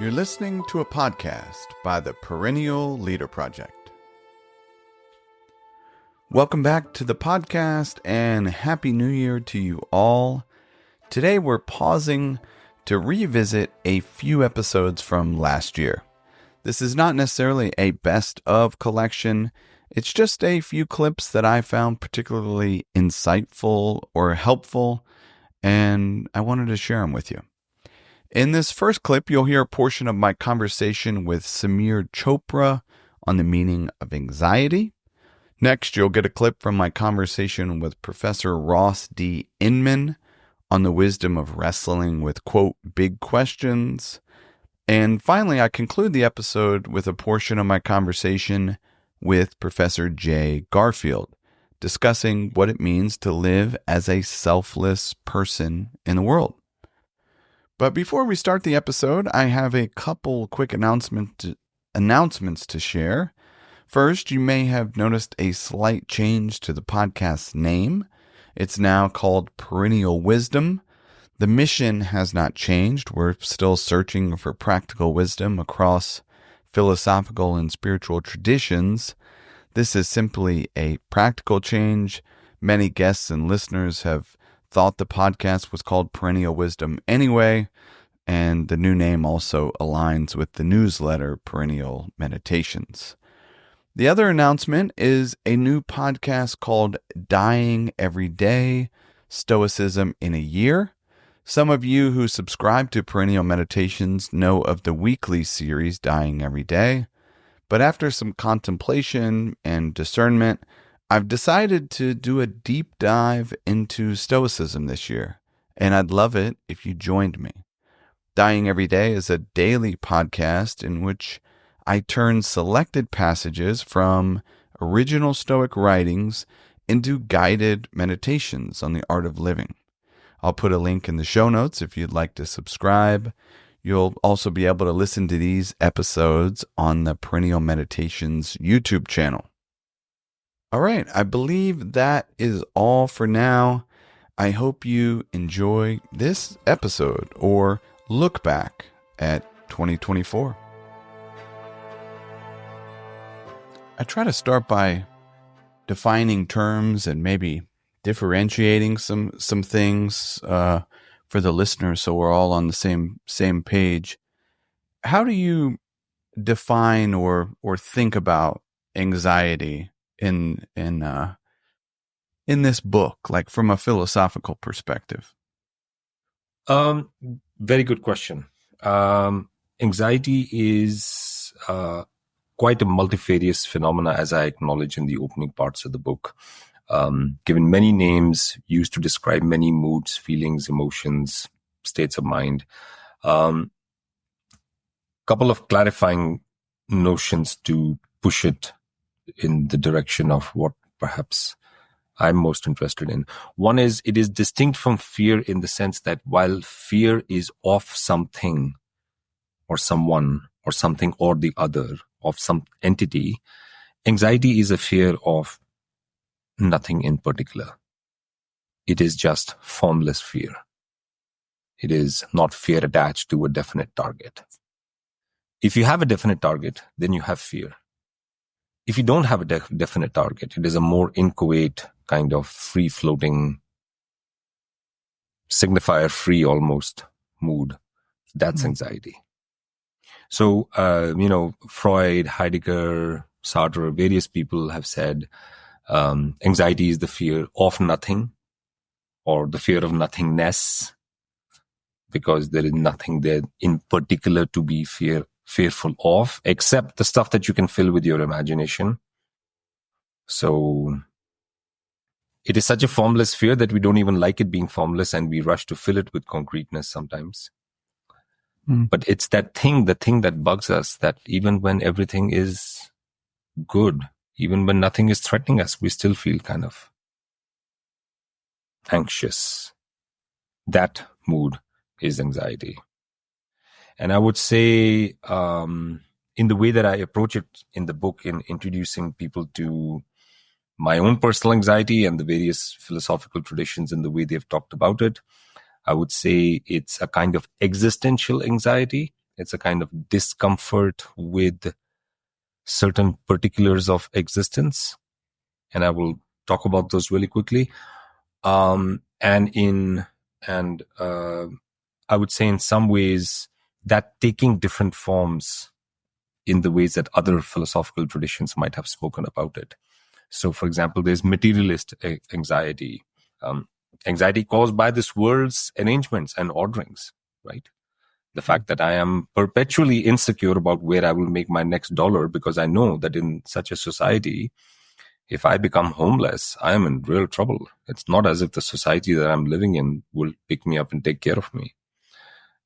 You're listening to a podcast by the Perennial Leader Project. Welcome back to the podcast and Happy New Year to you all. Today we're pausing to revisit a few episodes from last year. This is not necessarily a best of collection. It's just a few clips that I found particularly insightful or helpful, and I wanted to share them with you. In this first clip, you'll hear a portion of my conversation with Samir Chopra on the meaning of anxiety. Next, you'll get a clip from my conversation with Professor Ross D. Inman on the wisdom of wrestling with, quote, big questions. And finally, I conclude the episode with a portion of my conversation with Professor J. Garfield, discussing what it means to live as a selfless person in the world. But before we start the episode, I have a couple quick announcements to share. First, you may have noticed a slight change to the podcast's name. It's now called Perennial Wisdom. The mission has not changed. We're still searching for practical wisdom across philosophical and spiritual traditions. This is simply a practical change. Many guests and listeners have thought the podcast was called Perennial Wisdom anyway, and the new name also aligns with the newsletter Perennial Meditations. The other announcement is a new podcast called Dying Every Day, Stoicism in a Year. Some of you who subscribe to Perennial Meditations know of the weekly series Dying Every Day, but after some contemplation and discernment, I've decided to do a deep dive into Stoicism this year, and I'd love it if you joined me. Dying Every Day is a daily podcast in which I turn selected passages from original Stoic writings into guided meditations on the art of living. I'll put a link in the show notes if you'd like to subscribe. You'll also be able to listen to these episodes on the Perennial Meditations YouTube channel. All right, I believe that is all for now. I hope you enjoy this episode or look back at 2024. I try to start by defining terms and maybe differentiating some things for the listeners so we're all on the same page. How do you define or think about anxiety in this book, like from a philosophical perspective? Very good question. Anxiety is quite a multifarious phenomena, as I acknowledge in the opening parts of the book. Given many names used to describe many moods, feelings, emotions, states of mind. Couple of clarifying notions to push it in the direction of what perhaps I'm most interested in. One is, it is distinct from fear in the sense that while fear is of something or someone or something or the other, of some entity, anxiety is a fear of nothing in particular. It is just formless fear. It is not fear attached to a definite target. If you have a definite target, then you have fear. If you don't have a definite target, it is a more inchoate kind of free-floating, signifier-free almost mood. That's anxiety. So, Freud, Heidegger, Sartre, various people have said anxiety is the fear of nothing or the fear of nothingness, because there is nothing there in particular to be fearful of, except the stuff that you can fill with your imagination. So it is such a formless fear that we don't even like it being formless, and we rush to fill it with concreteness sometimes. But it's the thing that bugs us, that even when everything is good, even when nothing is threatening us, we still feel kind of anxious. That mood is anxiety. And I would say, in the way that I approach it in the book, in introducing people to my own personal anxiety and the various philosophical traditions and the way they've talked about it, I would say it's a kind of existential anxiety, It's a kind of discomfort with certain particulars of existence. And I will talk about those really quickly. I would say in some ways that taking different forms in the ways that other philosophical traditions might have spoken about it. So, for example, there's materialist anxiety, anxiety caused by this world's arrangements and orderings, right? The fact that I am perpetually insecure about where I will make my next dollar because I know that in such a society, if I become homeless, I am in real trouble. It's not as if the society that I'm living in will pick me up and take care of me.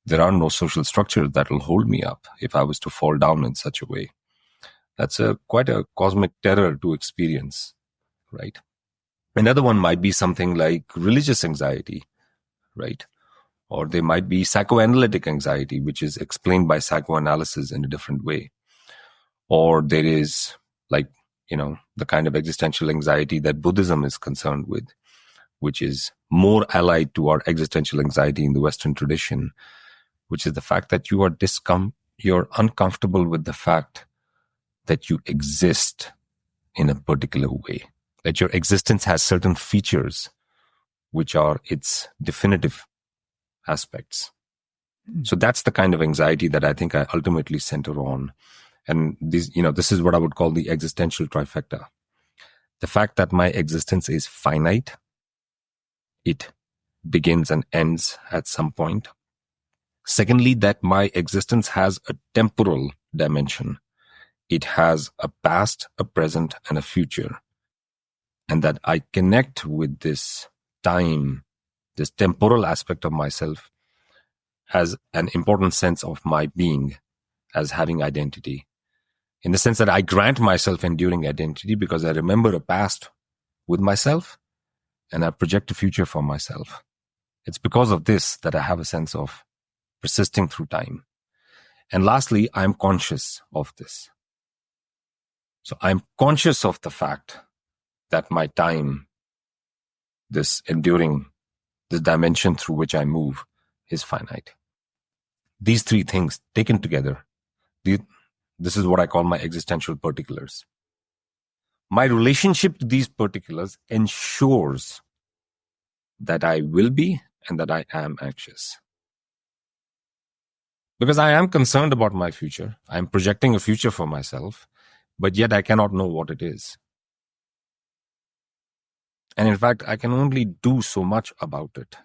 There are no social structures that will hold me up if I was to fall down in such a way. That's quite a cosmic terror to experience, right? Another one might be something like religious anxiety, right? Or there might be psychoanalytic anxiety, which is explained by psychoanalysis in a different way. Or there is the kind of existential anxiety that Buddhism is concerned with, which is more allied to our existential anxiety in the Western tradition, which is the fact that you're uncomfortable with the fact that you exist in a particular way, that your existence has certain features which are its definitive aspects. So that's the kind of anxiety that I think I ultimately center on. And this is what I would call the existential trifecta. The fact that my existence is finite, it begins and ends at some point. Secondly, that my existence has a temporal dimension. It has a past, a present, and a future. And that I connect with this time, this temporal aspect of myself as an important sense of my being, as having identity. In the sense that I grant myself enduring identity because I remember a past with myself and I project a future for myself. It's because of this that I have a sense of persisting through time. And lastly, I'm conscious of this. So I'm conscious of the fact that my time, this enduring, this dimension through which I move, is finite. These three things taken together, this is what I call my existential particulars. My relationship to these particulars ensures that I will be and that I am anxious. Because I am concerned about my future. I am projecting a future for myself, but yet I cannot know what it is. And in fact, I can only do so much about it.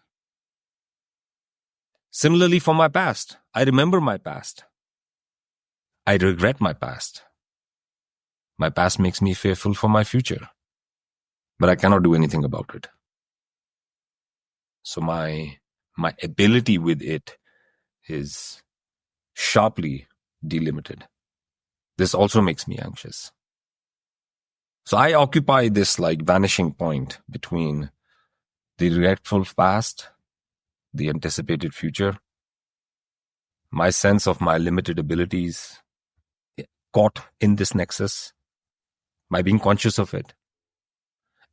Similarly for my past, I remember my past. I regret my past. My past makes me fearful for my future, but I cannot do anything about it. So my ability with it is sharply delimited. This also makes me anxious. So I occupy this vanishing point between the regretful past, the anticipated future, my sense of my limited abilities caught in this nexus, my being conscious of it.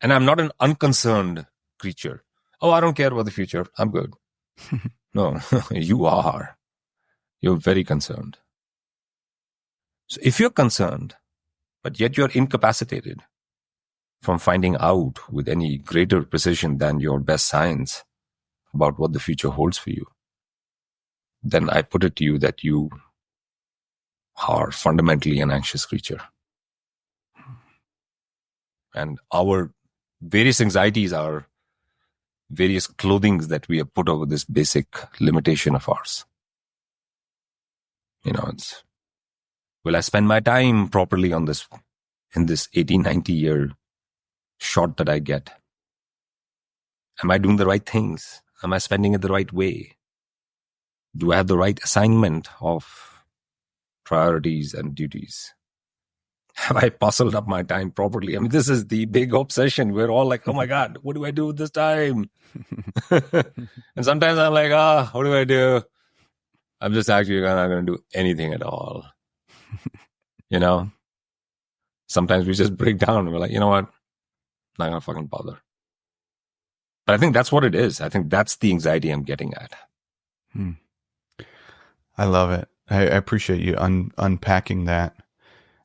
And I'm not an unconcerned creature. Oh, I don't care about the future. I'm good. No, you are. You're very concerned. So if you're concerned, but yet you're incapacitated from finding out with any greater precision than your best science about what the future holds for you, then I put it to you that you are fundamentally an anxious creature. And our various anxieties are various clothings that we have put over this basic limitation of ours. It's, will I spend my time properly in this 80, 90 year shot that I get? Am I doing the right things? Am I spending it the right way? Do I have the right assignment of priorities and duties? Have I parceled up my time properly? I mean, this is the big obsession. We're all like, oh my God, what do I do with this time? And sometimes I'm like, what do I do? I'm just actually not going to do anything at all. Sometimes we just break down and we're like, you know what? Not going to fucking bother. But I think that's what it is. I think that's the anxiety I'm getting at. I love it. I appreciate you unpacking that.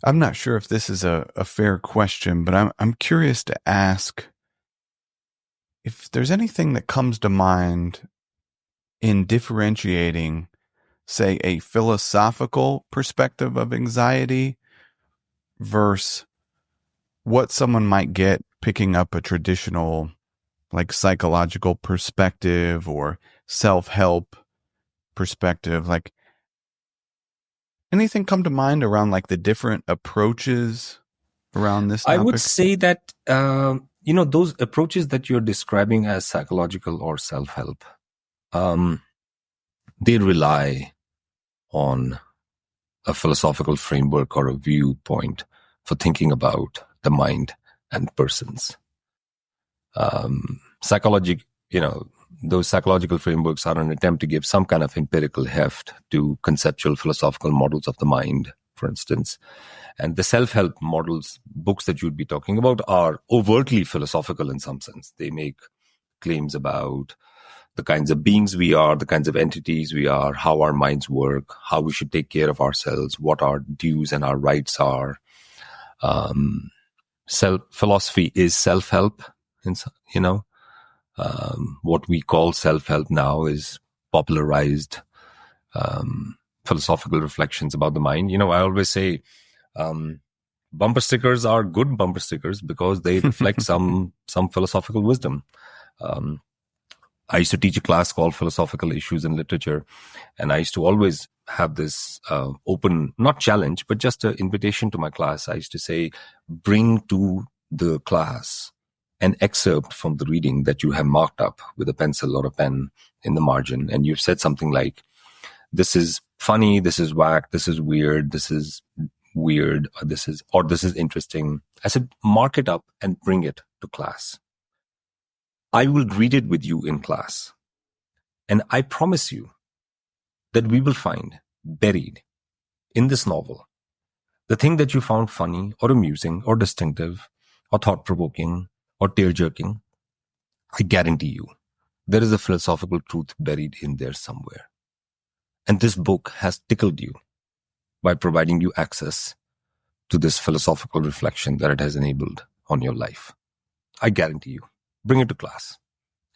I'm not sure if this is a fair question, but I'm curious to ask if there's anything that comes to mind in differentiating, say, a philosophical perspective of anxiety versus what someone might get picking up a traditional, like, psychological perspective or self-help perspective. Like, anything come to mind around, like, the different approaches around this topic? I would say that, those approaches that you're describing as psychological or self-help, they rely on a philosophical framework or a viewpoint for thinking about the mind and persons. Psychology, those psychological frameworks are an attempt to give some kind of empirical heft to conceptual philosophical models of the mind, for instance. And the self-help models, books that you'd be talking about, are overtly philosophical in some sense. They make claims about the kinds of beings we are, the kinds of entities we are, how our minds work, how we should take care of ourselves, what our dues and our rights are. Philosophy is self-help. What we call self-help now is popularized philosophical reflections about the mind. I always say bumper stickers are good bumper stickers because they reflect some philosophical wisdom. I used to teach a class called Philosophical Issues in Literature, and I used to always have this open, not challenge, but just an invitation to my class. I used to say, bring to the class an excerpt from the reading that you have marked up with a pencil or a pen in the margin, and you've said something like, this is funny, this is whack, this is weird, this is weird, or this is interesting. I said, mark it up and bring it to class. I will read it with you in class. And I promise you that we will find buried in this novel the thing that you found funny or amusing or distinctive or thought-provoking or tear-jerking. I guarantee you there is a philosophical truth buried in there somewhere. And this book has tickled you by providing you access to this philosophical reflection that it has enabled on your life. I guarantee you. Bring it to class.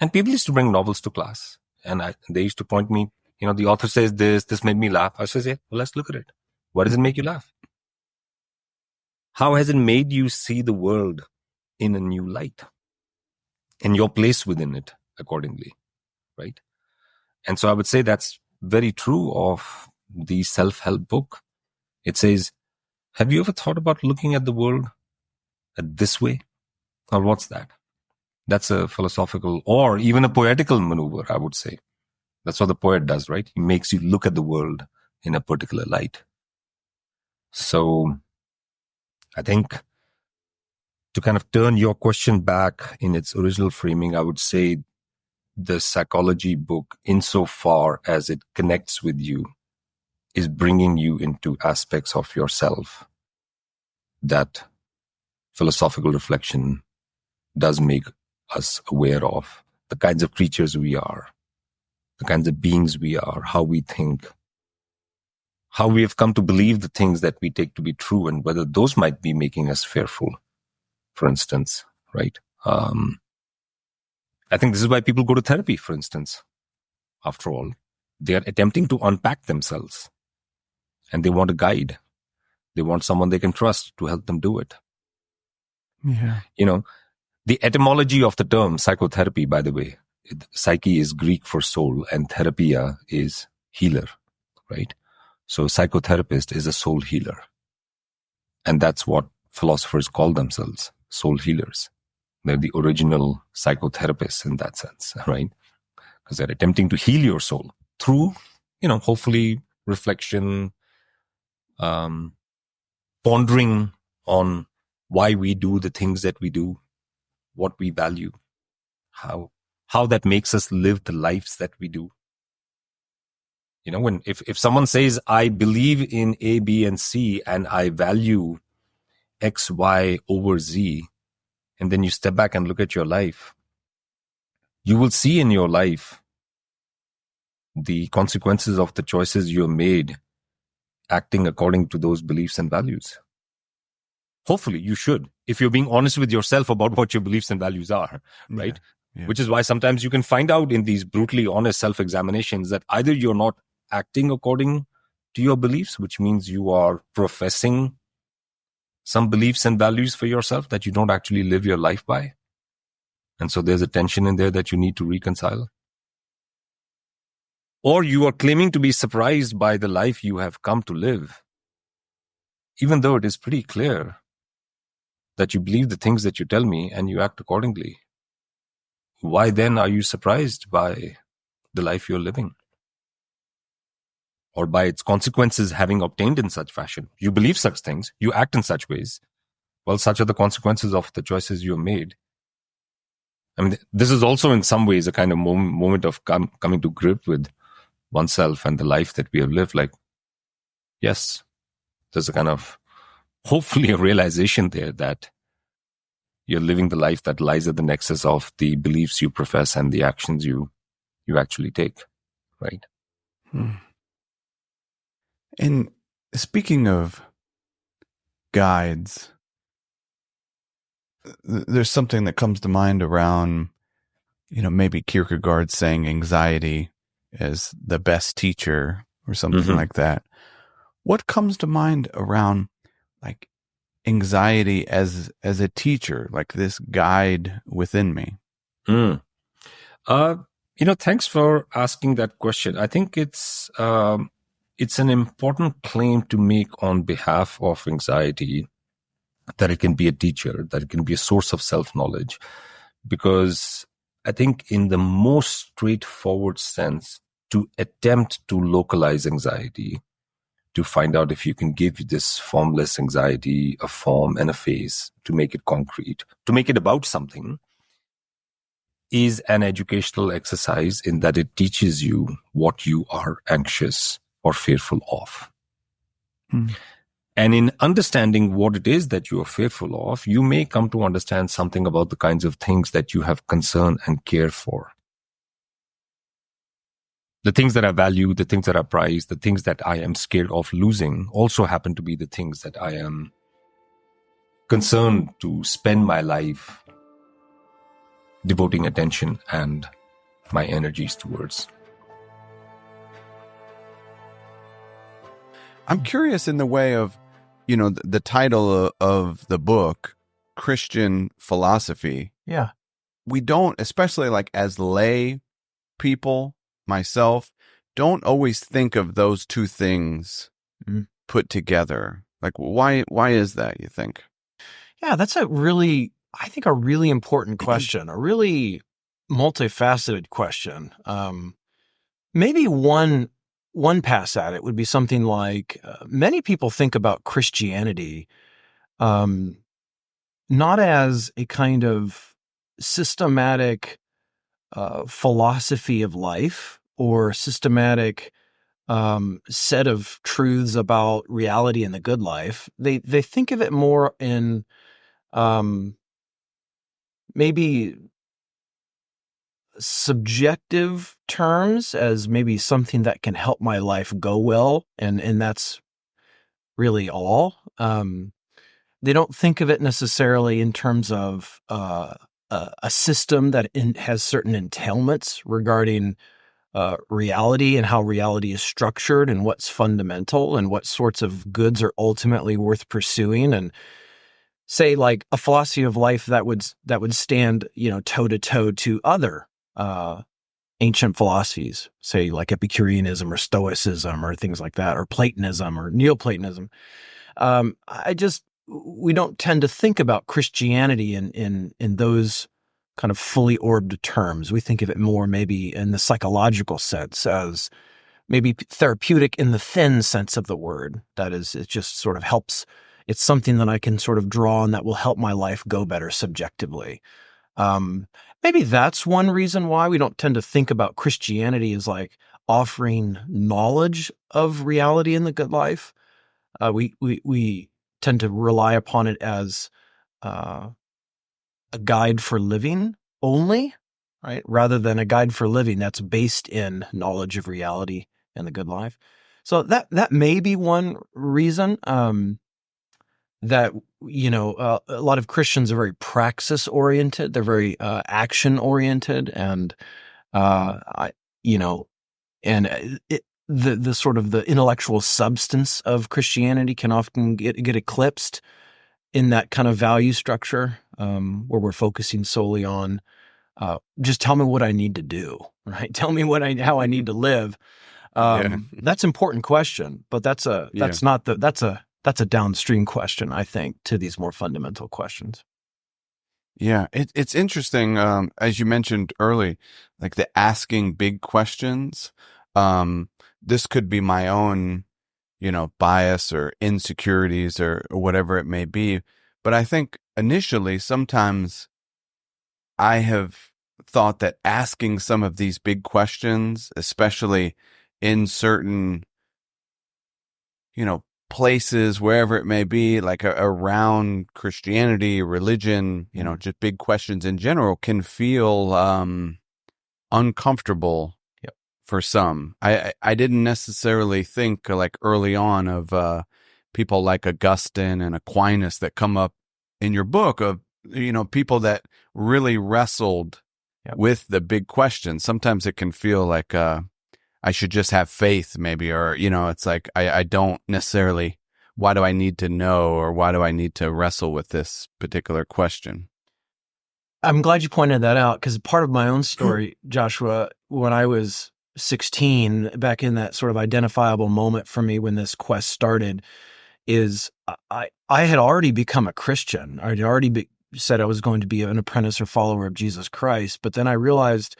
And people used to bring novels to class. And they used to point me, the author says this made me laugh. I said, yeah, well, let's look at it. What does it make you laugh? How has it made you see the world in a new light? And your place within it accordingly, right? And so I would say that's very true of the self-help book. It says, have you ever thought about looking at the world this way? Or what's that? That's a philosophical or even a poetical maneuver, I would say. That's what the poet does, right? He makes you look at the world in a particular light. So I think to kind of turn your question back in its original framing, I would say the psychology book, insofar as it connects with you, is bringing you into aspects of yourself that philosophical reflection does make us aware of, the kinds of creatures we are, the kinds of beings we are, how we think, how we have come to believe the things that we take to be true, and whether those might be making us fearful, for instance, right? I think this is why people go to therapy, for instance. After all, they are attempting to unpack themselves, and they want a guide. They want someone they can trust to help them do it. Yeah. The etymology of the term psychotherapy, by the way, psyche is Greek for soul and therapia is healer, right? So psychotherapist is a soul healer. And that's what philosophers call themselves, soul healers. They're the original psychotherapists in that sense, right? Because they're attempting to heal your soul through, hopefully reflection, pondering on why we do the things that we do, what we value, how that makes us live the lives that we do. If someone says, I believe in A, B, and C, and I value X, Y over Z, and then you step back and look at your life, you will see in your life the consequences of the choices you have made acting according to those beliefs and values. Hopefully you should, if you're being honest with yourself about what your beliefs and values are, right? Yeah. Which is why sometimes you can find out in these brutally honest self-examinations that either you're not acting according to your beliefs, which means you are professing some beliefs and values for yourself that you don't actually live your life by. And so there's a tension in there that you need to reconcile. Or you are claiming to be surprised by the life you have come to live, even though it is pretty clear that you believe the things that you tell me and you act accordingly. Why then are you surprised by the life you're living? Or by its consequences having obtained in such fashion? You believe such things, you act in such ways. Well, such are the consequences of the choices you have made. I mean, this is also in some ways a kind of moment of coming to grip with oneself and the life that we have lived. Like, yes, there's a kind of, hopefully a realization there that you're living the life that lies at the nexus of the beliefs you profess and the actions you actually take, right? And speaking of guides, there's something that comes to mind around, maybe Kierkegaard saying anxiety as the best teacher or something like that. What comes to mind around like anxiety as a teacher, like this guide within me? Thanks for asking that question. I think it's an important claim to make on behalf of anxiety, that it can be a teacher, that it can be a source of self-knowledge. Because I think in the most straightforward sense, to attempt to localize anxiety, to find out if you can give this formless anxiety a form and a face, to make it concrete, to make it about something, is an educational exercise in that it teaches you what you are anxious or fearful of. And in understanding what it is that you are fearful of, you may come to understand something about the kinds of things that you have concern and care for. The things that I value, the things that I prize, the things that I am scared of losing also happen to be the things that I am concerned to spend my life devoting attention and my energies towards. I'm curious in the way of, the title of the book, Christian Philosophy. Yeah. We don't, especially like as lay people, myself, don't always think of those two things put together. Like, why is that, you think? Yeah, that's a really important question, a really multifaceted question. Maybe one pass at it would be something like, many people think about Christianity not as a kind of systematic philosophy of life or systematic set of truths about reality and the good life. They think of it more in maybe subjective terms, as maybe something that can help my life go well, and that's really all. They don't think of it necessarily in terms of a system that has certain entailments regarding reality and how reality is structured and what's fundamental and what sorts of goods are ultimately worth pursuing, and say like a philosophy of life that would stand, toe to toe to other ancient philosophies, say like Epicureanism or Stoicism or things like that, or Platonism or Neoplatonism. We don't tend to think about Christianity in those kind of fully orbed terms. We think of it more maybe in the psychological sense, as maybe therapeutic in the thin sense of the word. That is, it just sort of helps. It's something that I can sort of draw on that will help my life go better subjectively. Maybe that's one reason why we don't tend to think about Christianity as like offering knowledge of reality in the good life. We tend to rely upon it as a guide for living only, right? Rather than a guide for living that's based in knowledge of reality and the good life. So that may be one reason that a lot of Christians are very praxis oriented. They're very action oriented, and I you know and the sort of the intellectual substance of Christianity can often get eclipsed in that kind of value structure, where we're focusing solely on just tell me what I need to do, right? Tell me how I need to live. Yeah. That's an important question, but that's Yeah. a downstream question, I think, to these more fundamental questions. Yeah. It's interesting. As you mentioned early, like the asking big questions. This could be my own, bias or insecurities or whatever it may be. But I think initially, sometimes I have thought that asking some of these big questions, especially in certain, places, wherever it may be, like around Christianity, religion, just big questions in general can feel uncomfortable Yep. for some. I didn't necessarily think like early on of people like Augustine and Aquinas that come up in your book of, people that really wrestled Yep. with the big questions. Sometimes it can feel like I should just have faith maybe, or, it's like I don't necessarily, why do I need to know, or why do I need to wrestle with this particular question? I'm glad you pointed that out, because part of my own story, Joshua, when I was 16, back in that sort of identifiable moment for me when this quest started, is I had already become a Christian. I had already said I was going to be an apprentice or follower of Jesus Christ, but then I realized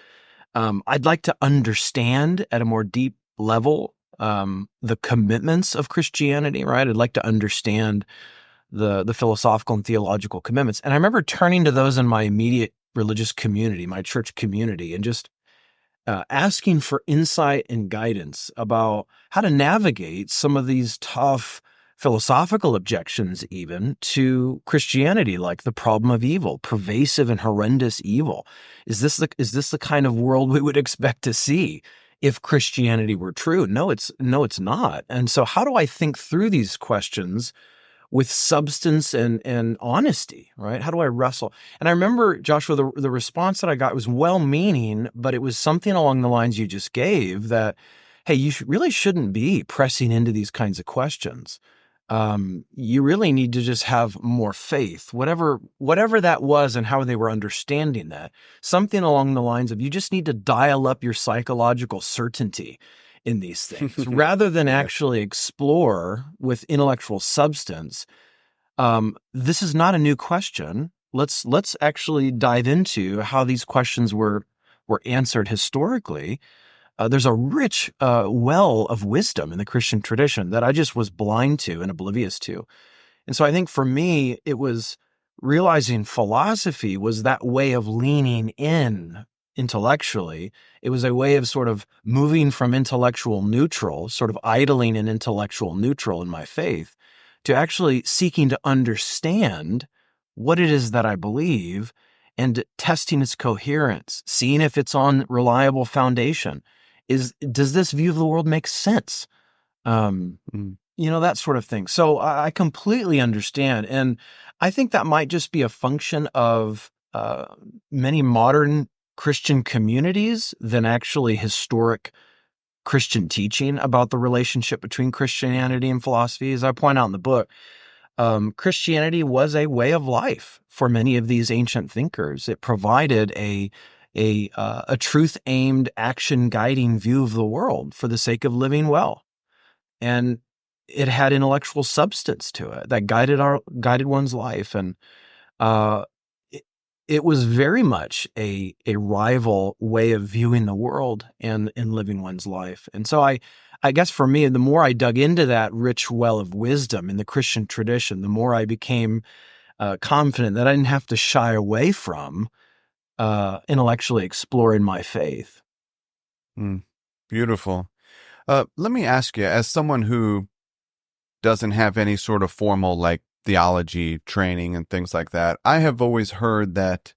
I'd like to understand at a more deep level the commitments of Christianity, right? I'd like to understand the philosophical and theological commitments. And I remember turning to those in my immediate religious community, my church community, and just asking for insight and guidance about how to navigate some of these tough philosophical objections even to Christianity, like the problem of evil, pervasive and horrendous evil. Is this the kind of world we would expect to see if Christianity were true? No, it's not. And so how do I think through these questions with substance and honesty, right? How do I wrestle? And I remember, Joshua, the response that I got was well-meaning, but it was something along the lines you just gave that, hey, you really shouldn't be pressing into these kinds of questions. You really need to just have more faith, whatever that was and how they were understanding that. Something along the lines of you just need to dial up your psychological certainty in these things rather than actually explore with intellectual substance. This is not a new question. Let's actually dive into how these questions were answered historically. There's a rich well of wisdom in the Christian tradition that I just was blind to and oblivious to. And so I think for me, it was realizing philosophy was that way of leaning in intellectually. It was a way of sort of moving from intellectual neutral, sort of idling in intellectual neutral in my faith, to actually seeking to understand what it is that I believe and testing its coherence, seeing if it's on reliable foundation. Does this view of the world make sense? That sort of thing. So I completely understand. And I think that might just be a function of many modern Christian communities than actually historic Christian teaching about the relationship between Christianity and philosophy. As I point out in the book, Christianity was a way of life for many of these ancient thinkers. It provided a truth-aimed, action-guiding view of the world for the sake of living well. And it had intellectual substance to it that guided one's life. And it was very much a rival way of viewing the world and living one's life. And so I guess for me, the more I dug into that rich well of wisdom in the Christian tradition, the more I became confident that I didn't have to shy away from intellectually exploring my faith. Beautiful. Let me ask you, as someone who doesn't have any sort of formal like theology training and things like that, I have always heard that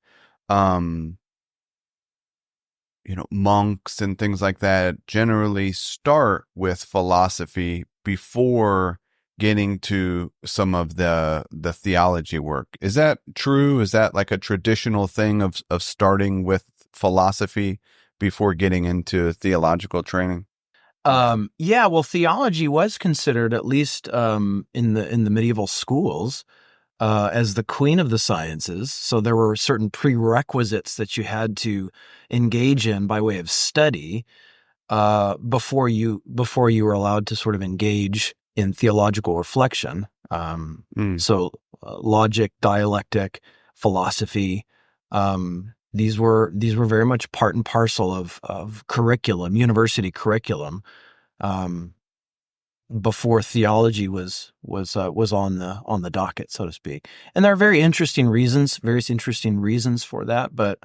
monks and things like that generally start with philosophy before getting to some of the theology work. Is that true? Is that like a traditional thing of starting with philosophy before getting into theological training? Yeah, well, theology was considered, at least in the medieval schools, as the queen of the sciences. So there were certain prerequisites that you had to engage in by way of study before you were allowed to sort of engage in theological reflection. Mm, So logic, dialectic, philosophy. These were very much part and parcel of curriculum, university curriculum, um, before theology was on the docket, so to speak. And there are various interesting reasons for that. But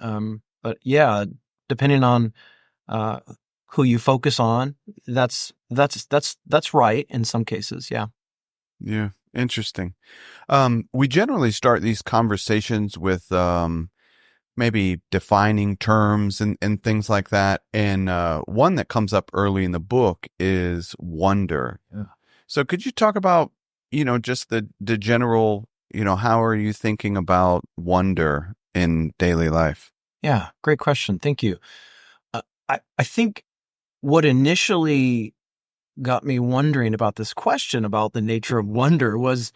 yeah, depending on uh, who you focus on, that's right in some cases. Yeah. yeah, interesting. We generally start these conversations with maybe defining terms and things like that. And one that comes up early in the book is wonder. Yeah. So could you talk about, just the general, how are you thinking about wonder in daily life? Yeah, great question. Thank you. I think what initially got me wondering about this question about the nature of wonder was,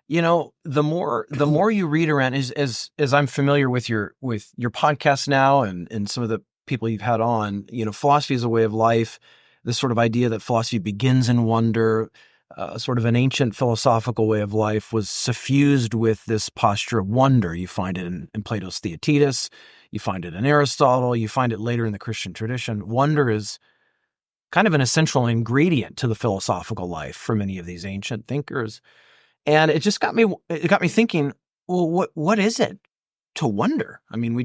the more you read around, as I'm familiar with your podcast now and some of the people you've had on, philosophy is a way of life. This sort of idea that philosophy begins in wonder, sort of an ancient philosophical way of life, was suffused with this posture of wonder. You find it in Plato's Theaetetus, you find it in Aristotle, you find it later in the Christian tradition. Wonder is kind of an essential ingredient to the philosophical life for many of these ancient thinkers. And it got me thinking, well, what is it to wonder? I mean,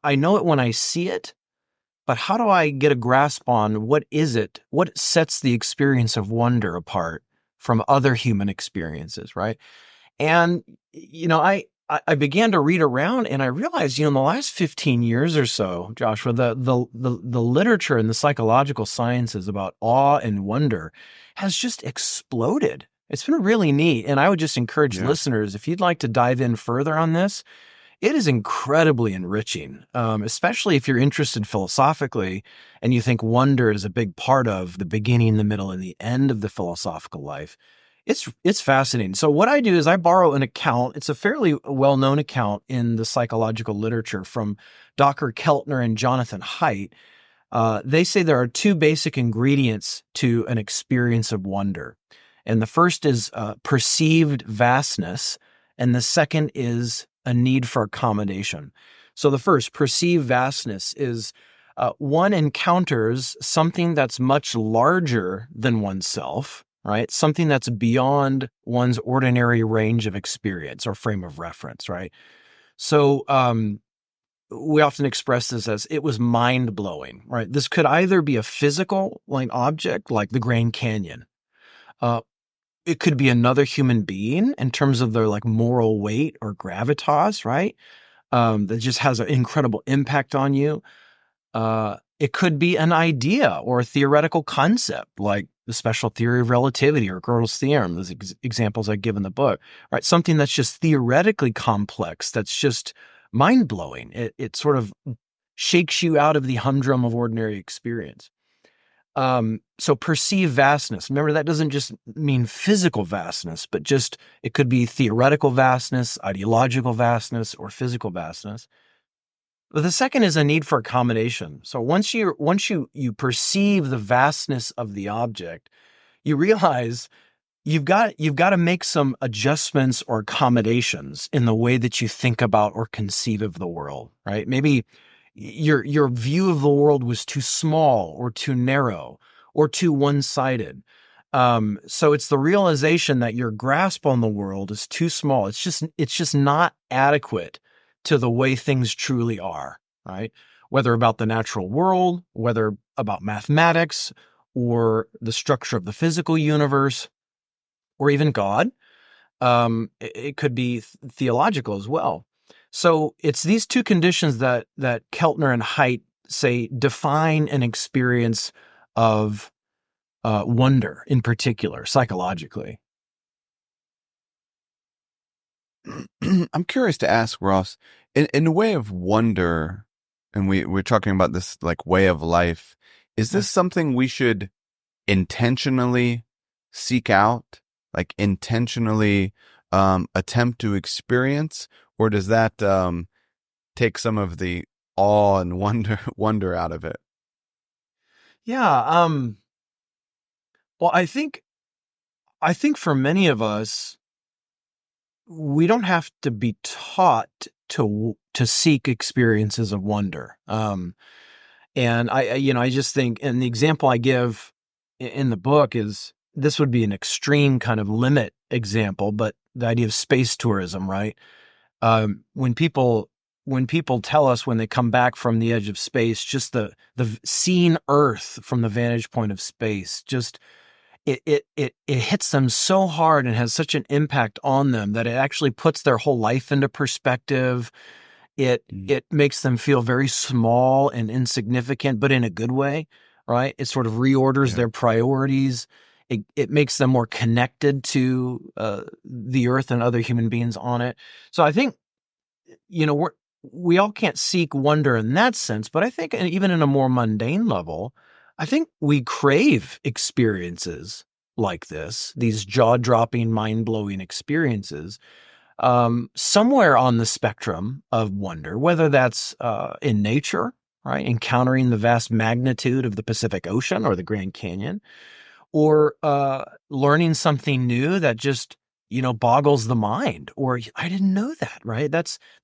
I know it when I see it, but how do I get a grasp on what is it? What sets the experience of wonder apart from other human experiences, right? And, I began to read around and I realized, in the last 15 years or so, Joshua, the literature in the psychological sciences about awe and wonder has just exploded. It's been really neat. And I would just encourage Yeah. listeners, if you'd like to dive in further on this, it is incredibly enriching, especially if you're interested philosophically and you think wonder is a big part of the beginning, the middle, and the end of the philosophical life. It's fascinating. So what I do is I borrow an account. It's a fairly well-known account in the psychological literature from Dr. Keltner and Jonathan Haidt. They say there are two basic ingredients to an experience of wonder. And the first is perceived vastness, and the second is a need for accommodation. So the first, perceived vastness, is one encounters something that's much larger than oneself, right? Something that's beyond one's ordinary range of experience or frame of reference, right? So we often express this as it was mind blowing, right? This could either be a physical like object, like the Grand Canyon. Uh, it could be another human being in terms of their like moral weight or gravitas, right? That just has an incredible impact on you. It could be an idea or a theoretical concept like the special theory of relativity or Gödel's theorem, those examples I give in the book, right? Something that's just theoretically complex, that's just mind blowing. It sort of shakes you out of the humdrum of ordinary experience. So perceived vastness. Remember, that doesn't just mean physical vastness, but just it could be theoretical vastness, ideological vastness, or physical vastness. But the second is a need for accommodation. So once you perceive the vastness of the object, you realize you've got to make some adjustments or accommodations in the way that you think about or conceive of the world, right? Maybe your view of the world was too small or too narrow or too one-sided. So it's the realization that your grasp on the world is too small. It's just not adequate to the way things truly are, right? Whether about the natural world, whether about mathematics or the structure of the physical universe, or even God. It could be theological as well. So it's these two conditions that Keltner and Haidt say, define an experience of wonder in particular, psychologically? I'm curious to ask Ross, in the way of wonder, and we're talking about this like way of life, is this something we should intentionally seek out, like intentionally attempt to experience, or does that take some of the awe and wonder out of it? Yeah. Well, I think for many of us, we don't have to be taught to seek experiences of wonder. And I just think, and the example I give in the book is, this would be an extreme kind of limit example, but the idea of space tourism, right? When people tell us when they come back from the edge of space, just the seeing Earth from the vantage point of space, just it hits them so hard and has such an impact on them that it actually puts their whole life into perspective. It makes them feel very small and insignificant, but in a good way, right? It sort of reorders their priorities. It makes them more connected to the Earth and other human beings on it. So I think, we all can't seek wonder in that sense, but I think even in a more mundane level, I think we crave experiences like this, these jaw-dropping, mind-blowing experiences, somewhere on the spectrum of wonder, whether that's in nature, right? Encountering the vast magnitude of the Pacific Ocean or the Grand Canyon, or learning something new that just, boggles the mind, or I didn't know that, right?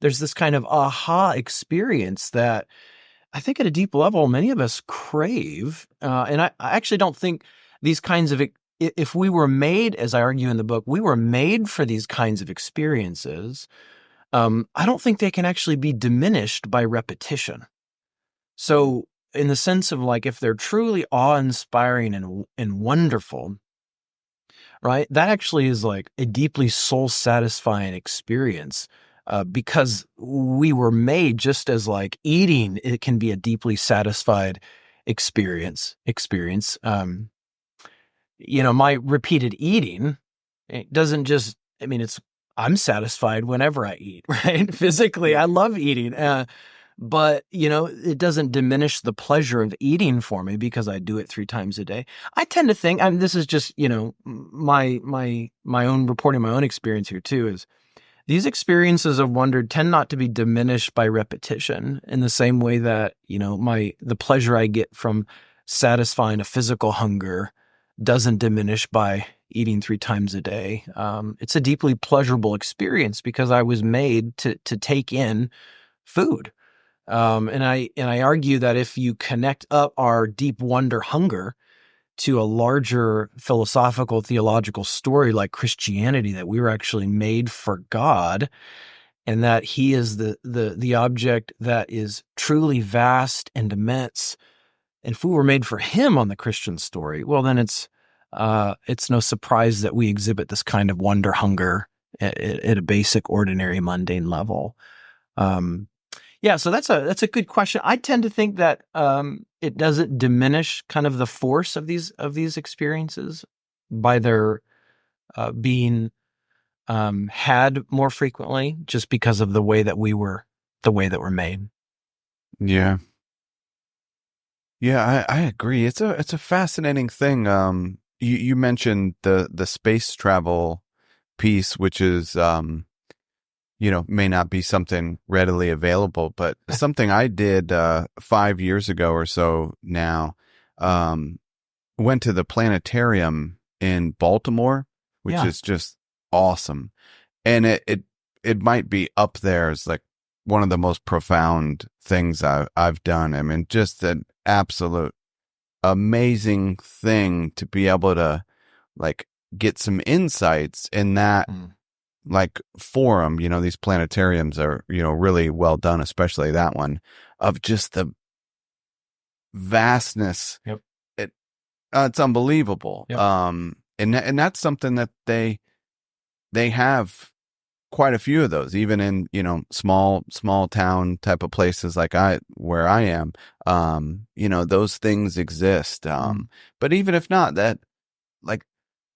There's this kind of aha experience that I think at a deep level, many of us crave. And I actually don't think these kinds of, if we were made, as I argue in the book, we were made for these kinds of experiences. I don't think they can actually be diminished by repetition. So in the sense of, like, if they're truly awe-inspiring and wonderful, right, that actually is like a deeply soul-satisfying experience. Because we were made, just as like eating, it can be a deeply satisfied experience. My repeated eating, it doesn't just, I'm satisfied whenever I eat, right? Physically, I love eating. But, it doesn't diminish the pleasure of eating for me because I do it 3 times a day. I tend to think, this is just, my own reporting, my own experience here too, is these experiences of wonder tend not to be diminished by repetition in the same way that, the pleasure I get from satisfying a physical hunger doesn't diminish by eating 3 times a day. It's a deeply pleasurable experience because I was made to take in food. And I argue that if you connect up our deep wonder hunger to a larger philosophical, theological story like Christianity, that we were actually made for God, and that He is the object that is truly vast and immense. And if we were made for Him on the Christian story, well, then it's no surprise that we exhibit this kind of wonder hunger at a basic, ordinary, mundane level. Yeah, so that's a good question. I tend to think that it doesn't diminish kind of the force of these experiences by their being had more frequently, just because of the way that we're made. Yeah. Yeah, I agree. It's a fascinating thing. You mentioned the space travel piece, which is may not be something readily available, but something I did 5 years ago or so now. Went to the planetarium in Baltimore, which is just awesome, and it might be up there as like one of the most profound things I've done. I mean, just an absolute amazing thing to be able to like get some insights in that like forum. These planetariums are, really well done, especially that one, of just the vastness. Yep. It's unbelievable. Yep. And that's something that they have quite a few of those, even in, small town type of places like where I am. Those things exist. But even if not, that, like,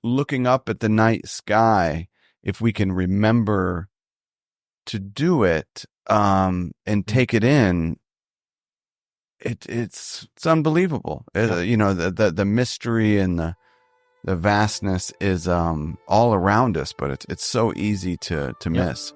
looking up at the night sky, if we can remember to do it, and take it in, it's unbelievable. The mystery and the vastness is all around us, but it's so easy to miss.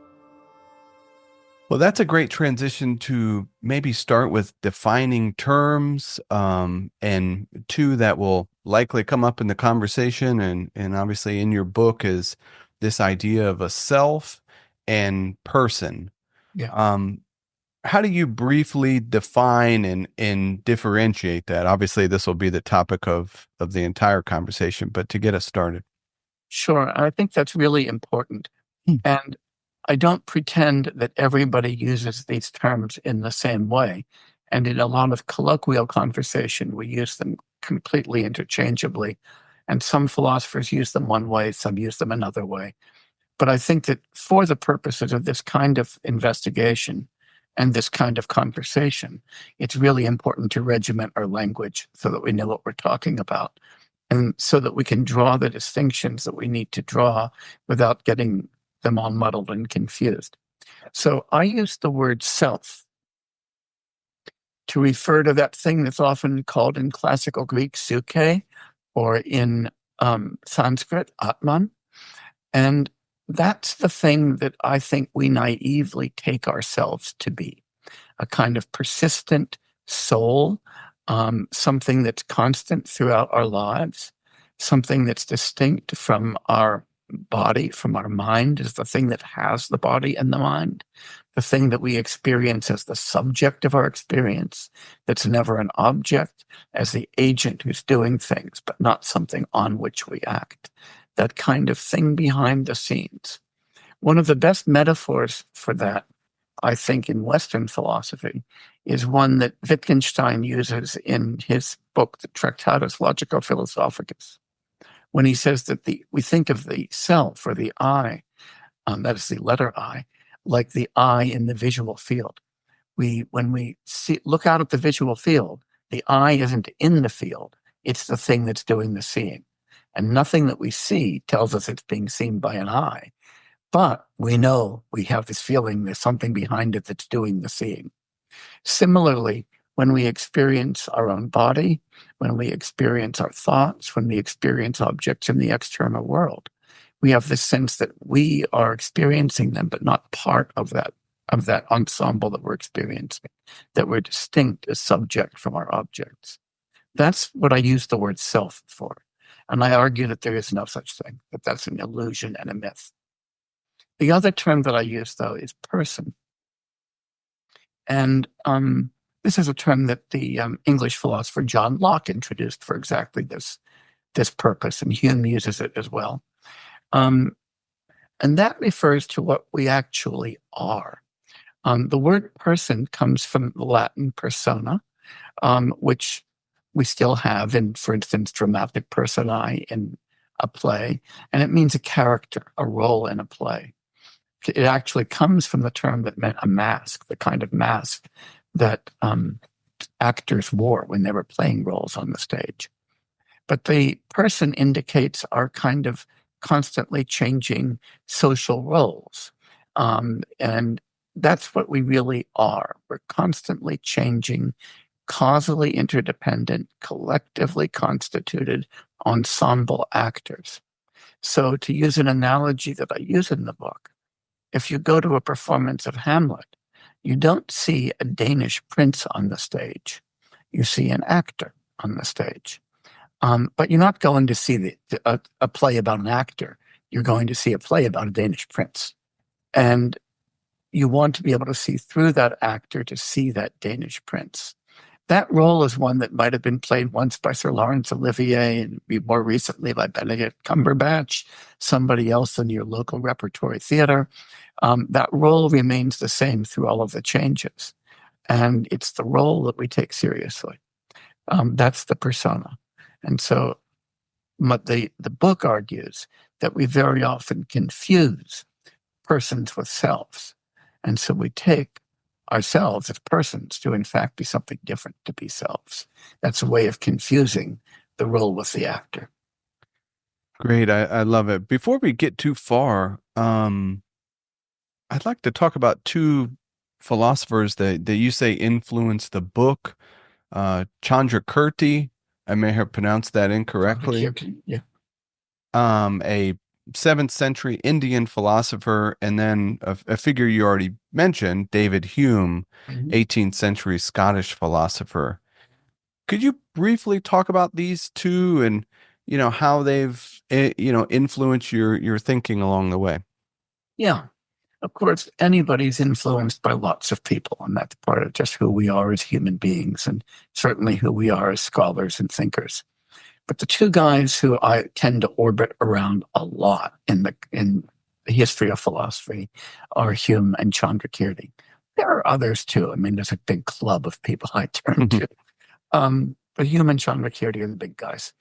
Well, that's a great transition to maybe start with defining terms, and two that will likely come up in the conversation and obviously in your book is this idea of a self and person. Yeah. How do you briefly define and differentiate that? Obviously, this will be the topic of the entire conversation, but to get us started. Sure. I think that's really important. And I don't pretend that everybody uses these terms in the same way. And in a lot of colloquial conversation, we use them completely interchangeably. And some philosophers use them one way, some use them another way. But I think that for the purposes of this kind of investigation and this kind of conversation, it's really important to regiment our language so that we know what we're talking about and so that we can draw the distinctions that we need to draw without getting them all muddled and confused. So I use the word self to refer to that thing that's often called in classical Greek psyche, or in Sanskrit Atman. And that's the thing that I think we naively take ourselves to be, a kind of persistent soul, something that's constant throughout our lives, something that's distinct from our body, from our mind, is the thing that has the body and the mind, the thing that we experience as the subject of our experience, that's never an object, as the agent who's doing things, but not something on which we act. That kind of thing behind the scenes. One of the best metaphors for that, I think, in Western philosophy is one that Wittgenstein uses in his book, the Tractatus Logico-Philosophicus, when he says that we think of the self or the I, that is the letter I, like the eye in the visual field. When we look out at the visual field, the eye isn't in the field, it's the thing that's doing the seeing. And nothing that we see tells us it's being seen by an eye. But we know, we have this feeling there's something behind it that's doing the seeing. Similarly, when we experience our own body, when we experience our thoughts, when we experience objects in the external world, we have this sense that we are experiencing them, but not part of that ensemble that we're experiencing, that we're distinct as subject from our objects. That's what I use the word self for. And I argue that there is no such thing, that that's an illusion and a myth. The other term that I use, though, is person. And this is a term that the English philosopher John Locke introduced for exactly this purpose, and Hume uses it as well. And that refers to what we actually are. The word person comes from the Latin persona, which we still have in, for instance, dramatic personae in a play, and it means a character, a role in a play. It actually comes from the term that meant a mask, the kind of mask that actors wore when they were playing roles on the stage. But the person indicates our kind of constantly changing social roles. And that's what we really are. We're constantly changing, causally interdependent, collectively constituted ensemble actors. So to use an analogy that I use in the book, if you go to a performance of Hamlet, you don't see a Danish prince on the stage. You see an actor on the stage. But you're not going to see a play about an actor. You're going to see a play about a Danish prince. And you want to be able to see through that actor to see that Danish prince. That role is one that might have been played once by Sir Laurence Olivier and more recently by Benedict Cumberbatch, somebody else in your local repertory theater. That role remains the same through all of the changes. And it's the role that we take seriously. That's the persona. And so the book argues that we very often confuse persons with selves. And so we take ourselves as persons to, in fact, be something different, to be selves. That's a way of confusing the role with the actor. Great. I love it. Before we get too far, I'd like to talk about two philosophers that you say influenced the book. Chandrakirti, I may have pronounced that incorrectly. Yeah. A 7th century Indian philosopher, and then a figure you already mentioned, David Hume, 18th century Scottish philosopher. Could you briefly talk about these two and, how they've, influenced your thinking along the way? Yeah. Of course, anybody's influenced by lots of people, and that's part of just who we are as human beings, and certainly who we are as scholars and thinkers. But the two guys who I tend to orbit around a lot in the history of philosophy are Hume and Chandrakirti. There are others too. I mean, there's a big club of people I turn to. But Hume and Chandrakirti are the big guys.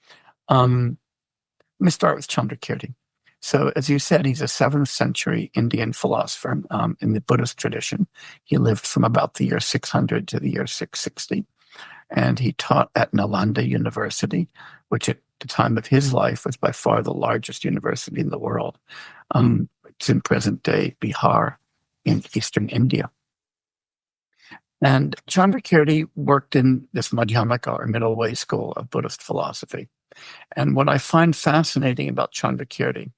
Let me start with Chandrakirti. So, as you said, he's a 7th century Indian philosopher in the Buddhist tradition. He lived from about the year 600 to the year 660. And he taught at Nalanda University, which at the time of his life was by far the largest university in the world. It's in present-day Bihar in eastern India. And Chandrakirti worked in this Madhyamaka, or middle way school of Buddhist philosophy. And what I find fascinating about Chandrakirti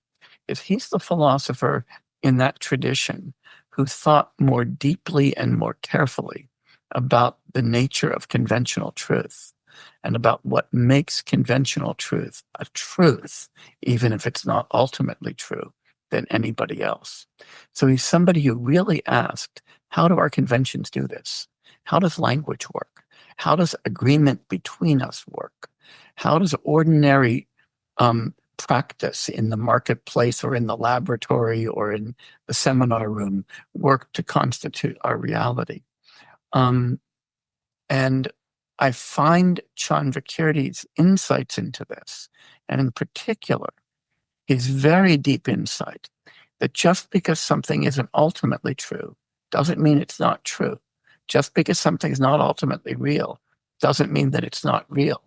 is he's the philosopher in that tradition who thought more deeply and more carefully about the nature of conventional truth and about what makes conventional truth a truth, even if it's not ultimately true, than anybody else. So he's somebody who really asked, how do our conventions do this? How does language work? How does agreement between us work? How does ordinary practice in the marketplace or in the laboratory or in the seminar room work to constitute our reality? And I find Chandrakirti's insights into this, and in particular, his very deep insight that just because something isn't ultimately true doesn't mean it's not true. Just because something's not ultimately real doesn't mean that it's not real.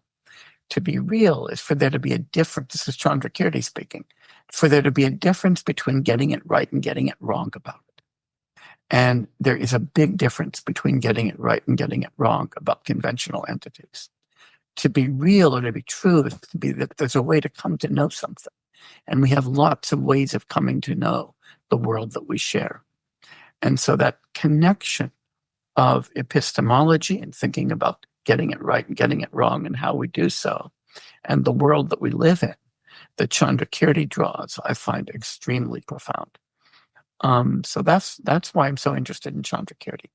To be real is for there to be a difference. This is Chandrakirti speaking. For there to be a difference between getting it right and getting it wrong about it. And there is a big difference between getting it right and getting it wrong about conventional entities. To be real or to be true is to be that there's a way to come to know something. And we have lots of ways of coming to know the world that we share. And so that connection of epistemology and thinking about getting it right and getting it wrong and how we do so, and the world that we live in, that Chandrakirti draws, I find extremely profound. So that's why I'm so interested in Chandrakirti.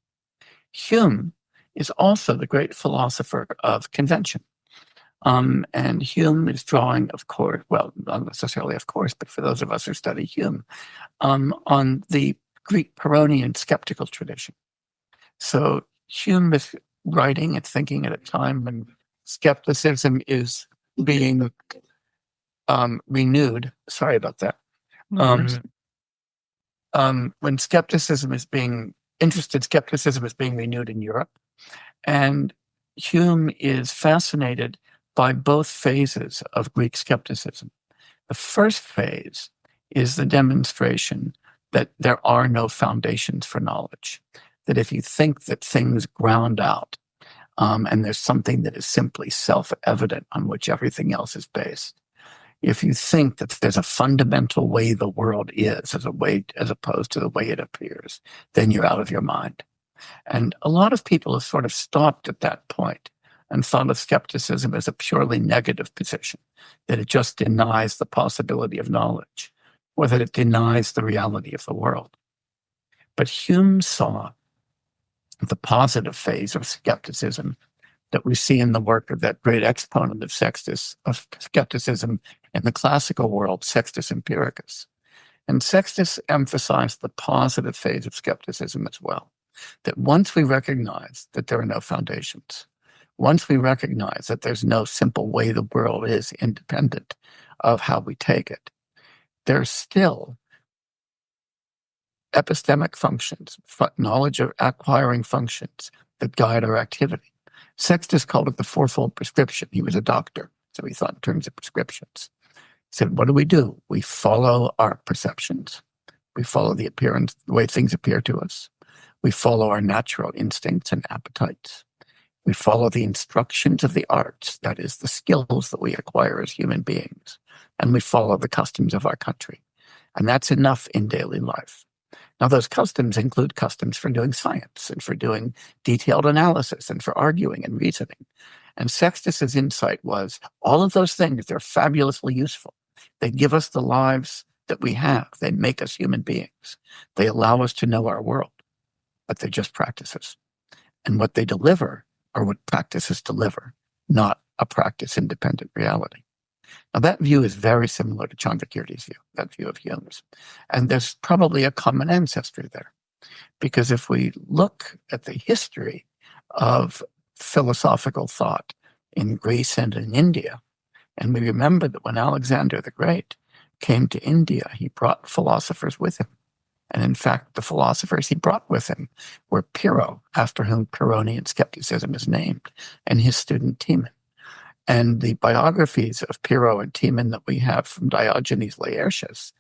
Hume is also the great philosopher of convention. And Hume is drawing, of course, well, not necessarily of course, but for those of us who study Hume, on the Greek Pyrrhonian skeptical tradition. So Hume is writing and thinking at a time when skepticism is being renewed. Sorry about that. When skepticism is being renewed in Europe. And Hume is fascinated by both phases of Greek skepticism. The first phase is the demonstration that there are no foundations for knowledge, that if you think that things ground out and there's something that is simply self-evident on which everything else is based, if you think that there's a fundamental way the world is as opposed to the way it appears, then you're out of your mind. And a lot of people have sort of stopped at that point and thought of skepticism as a purely negative position, that it just denies the possibility of knowledge, or that it denies the reality of the world. But Hume saw the positive phase of skepticism that we see in the work of that great exponent of skepticism in the classical world, Sextus Empiricus. And Sextus emphasized the positive phase of skepticism as well, that once we recognize that there are no foundations, once we recognize that there's no simple way the world is independent of how we take it, there's still epistemic functions, knowledge of acquiring functions that guide our activity. Sextus called it the fourfold prescription. He was a doctor, so he thought in terms of prescriptions. He said, what do? We follow our perceptions. We follow the appearance, the way things appear to us. We follow our natural instincts and appetites. We follow the instructions of the arts, that is, the skills that we acquire as human beings. And we follow the customs of our country. And that's enough in daily life. Now, those customs include customs for doing science and for doing detailed analysis and for arguing and reasoning. And Sextus's insight was all of those things, they're fabulously useful. They give us the lives that we have. They make us human beings. They allow us to know our world, but they're just practices. And what they deliver are what practices deliver, not a practice-independent reality. Now, that view is very similar to Chandrakirti's view, that view of Hume's. And there's probably a common ancestry there. Because if we look at the history of philosophical thought in Greece and in India, and we remember that when Alexander the Great came to India, he brought philosophers with him. And in fact, the philosophers he brought with him were Pyrrho, after whom Pyrrhonian skepticism is named, and his student Timon. And the biographies of Pyrrho and Timon that we have from Diogenes Laertius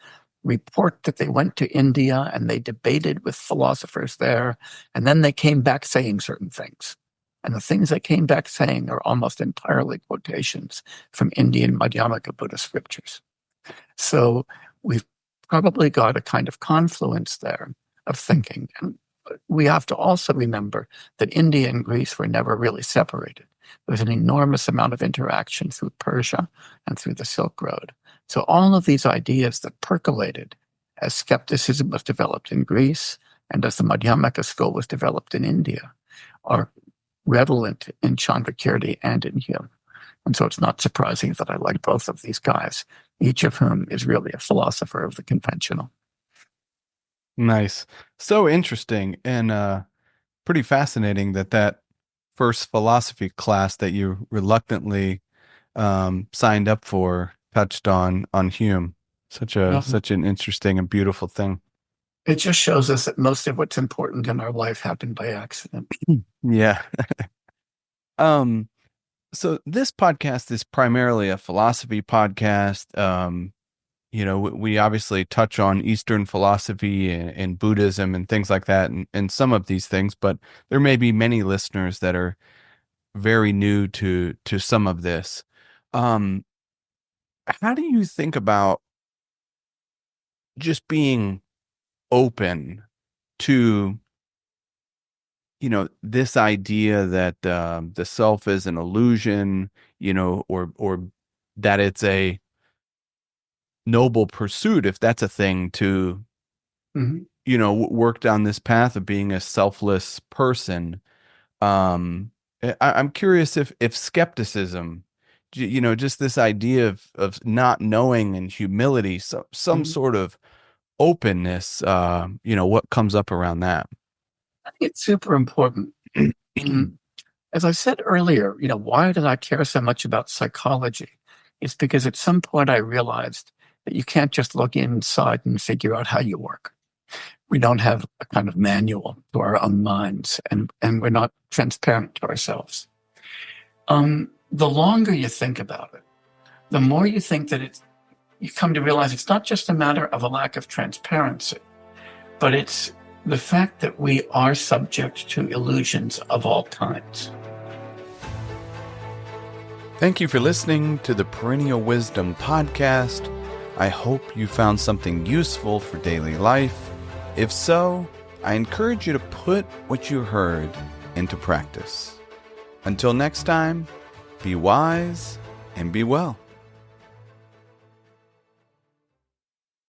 report that they went to India and they debated with philosophers there, and then they came back saying certain things. And the things they came back saying are almost entirely quotations from Indian Madhyamaka Buddhist scriptures. So we've probably got a kind of confluence there of thinking. And we have to also remember that India and Greece were never really separated. There was an enormous amount of interaction through Persia and through the Silk Road. So all of these ideas that percolated as skepticism was developed in Greece and as the Madhyamaka school was developed in India are redolent in Chandrakirti and in Hume. And so it's not surprising that I like both of these guys, each of whom is really a philosopher of the conventional. Nice. So interesting and pretty fascinating that first philosophy class that you reluctantly signed up for touched on Hume. Such an interesting and beautiful thing. It just shows us that most of what's important in our life happened by accident. Yeah. So this podcast is primarily a philosophy podcast. We obviously touch on Eastern philosophy and Buddhism and things like that, and some of these things, but there may be many listeners that are very new to some of this. How do you think about just being open to this idea that the self is an illusion, or that it's a noble pursuit, if that's a thing, to, work down this path of being a selfless person. I'm curious if skepticism, just this idea of not knowing and humility, some sort of openness, what comes up around that? I think it's super important. As I said earlier, why did I care so much about psychology? It's because at some point I realized that you can't just look inside and figure out how you work. We don't have a kind of manual to our own minds, and we're not transparent to ourselves. The longer you think about it, the more you think that you come to realize it's not just a matter of a lack of transparency, but it's the fact that we are subject to illusions of all kinds. Thank you for listening to the Perennial Wisdom podcast. I hope you found something useful for daily life. If so, I encourage you to put what you heard into practice. Until next time, be wise and be well.